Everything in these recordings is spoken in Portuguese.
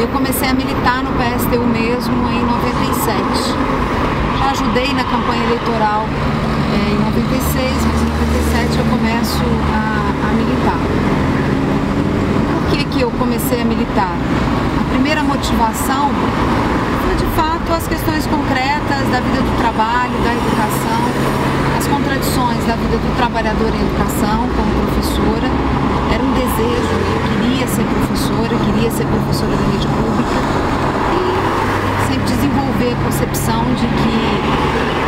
Eu comecei a militar no PSTU mesmo em 97. Já ajudei na campanha eleitoral em 96, mas em 97 eu começo a militar. Por que eu comecei a militar? A primeira motivação foi de fato as questões concretas da vida do trabalho, da educação, as contradições da vida do trabalhador em educação como professora. Era um desejo, eu queria ser professora da rede pública e sempre desenvolver a concepção de que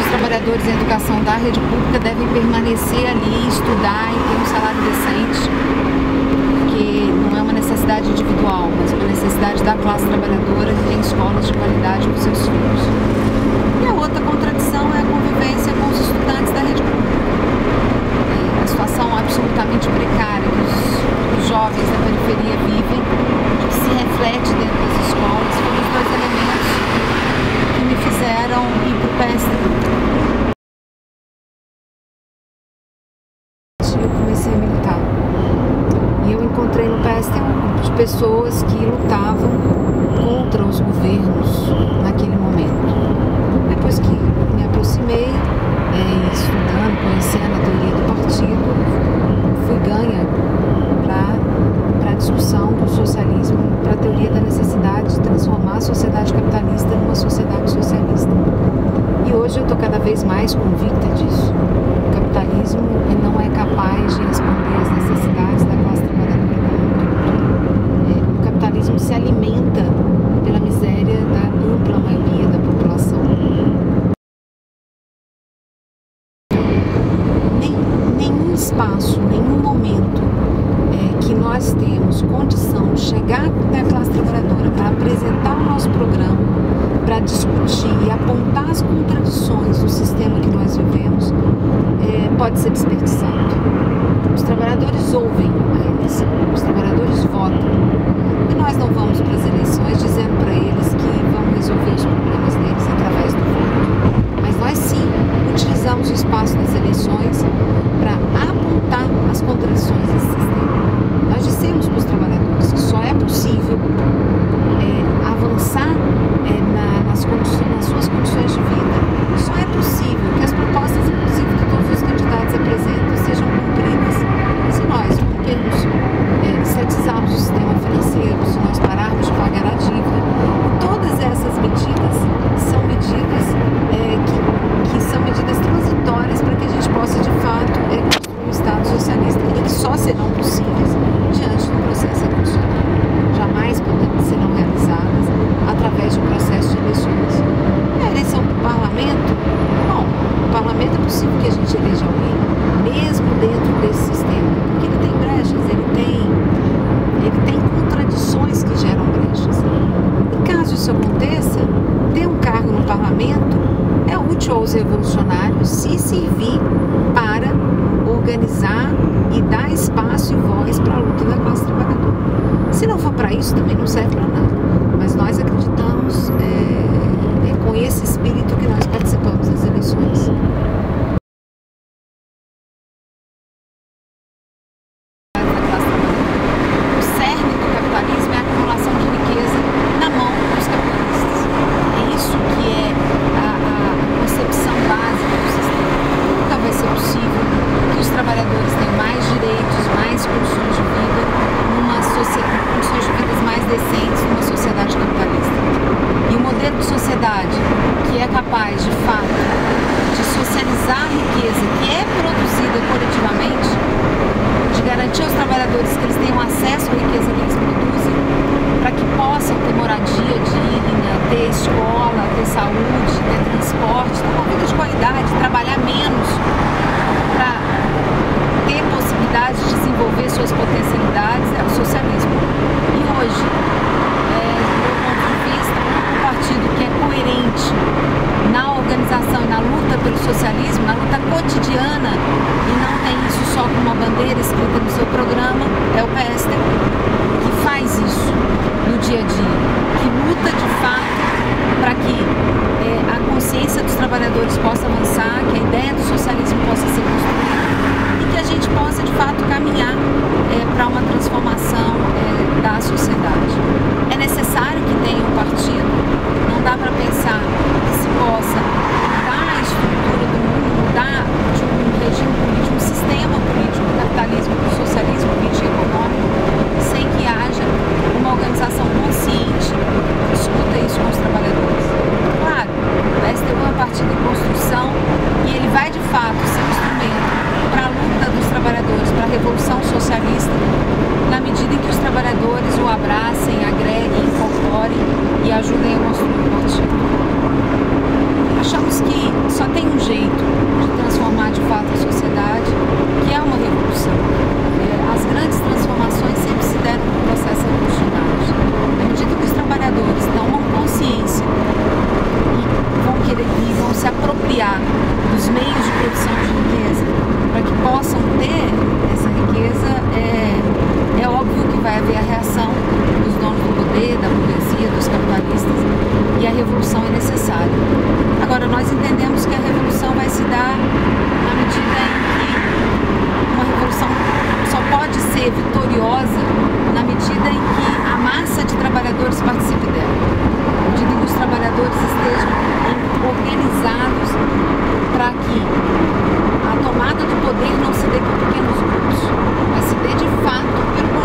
os trabalhadores em educação da rede pública devem permanecer ali, estudar e ter um salário decente, porque não é uma necessidade individual, mas uma necessidade da classe trabalhadora que tem escolas de qualidade para os seus filhos. E a outra contradição é a convivência com os estudantes da rede pública. A situação absolutamente precária que os jovens da periferia vivem, que se reflete dentro das escolas, foram os dois elementos que me fizeram ir para o PSTU. Eu comecei a militar e eu encontrei no PSTU um grupo de pessoas que lutavam contra os governos naquele momento. Depois que me aproximei, estudando, conhecendo a teoria do partido, fui ganha para a discussão do socialismo, para a teoria da necessidade de transformar a sociedade capitalista numa sociedade socialista. E hoje eu estou cada vez mais convicta disso. O capitalismo não é capaz de responder às necessidades da classe trabalhadora como um todo. O capitalismo se alimenta pela miséria da ampla maioria da população. Nenhum espaço, nenhum momento que nós temos condição de chegar até a classe trabalhadora para apresentar o nosso programa, para discutir e apontar as contradições do sistema que nós vivemos, pode ser desperdiçado. Os trabalhadores ouvem a eleição, os trabalhadores votam. E nós não vamos para as eleições dizendo para eles que vamos resolver os problemas deles através do voto. Mas nós sim utilizamos o espaço das eleições para apontar as contradições desse sistema. Nós dissemos para os trabalhadores que só é possível avançar nas suas condições de vida. Só é possível que as propostas, inclusive, que todos os candidatos apresentam sejam cumpridas se nós rompermos, estatizarmos o sistema financeiro, se nós pararmos de pagar a dívida. Todas essas medidas são medidas que são medidas transitórias para que a gente possa, de fato, construir um Estado socialista e que só serão possíveis diante do processo eleitoral. Jamais serão realizadas através de um processo de eleições. A eleição para o parlamento, bom, o parlamento é possível que a gente eleja alguém, mesmo dentro desse sistema, porque ele tem brechas, ele tem contradições que geram brechas. E caso isso aconteça, ter um cargo no parlamento é útil aos revolucionários se servir para organizar e dar espaço e voz para a luta da classe trabalhadora. Se não for para isso, também não serve para nada. Mas nós acreditamos com esse espírito que nós participamos das eleições. O cerne do capitalismo é a acumulação de riqueza na mão dos capitalistas. É isso que é a concepção básica do sistema. Nunca vai ser possível que os trabalhadores tenham mais direitos, mais condições de vida, condições de vida mais decentes numa sociedade capitalista. E o modelo de sociedade que é capaz, de fato, de socializar a riqueza que é produzida coletivamente, de garantir aos trabalhadores que eles tenham acesso à riqueza que eles produzem, para que possam ter moradia digna, ter escola, ter saúde, ter transporte, ter uma vida de qualidade, trabalhar menos, para ter possibilidade de desenvolver suas potencialidades, é o socialismo. E hoje, do meu ponto de vista, um partido que é coerente na organização e na luta pelo socialismo, na luta cotidiana, e não tem isso só como uma bandeira escrita no seu programa, é o PSTU, que faz isso no dia a dia, que luta de fato para que a consciência dos trabalhadores possa avançar, que a ideia do socialismo possa ser construída e que a gente possa de fato caminhar para uma transformação valiosa na medida em que a massa de trabalhadores participe dela, na medida em que os trabalhadores estejam organizados para que a tomada do poder não se dê por pequenos grupos, mas se dê de fato pelo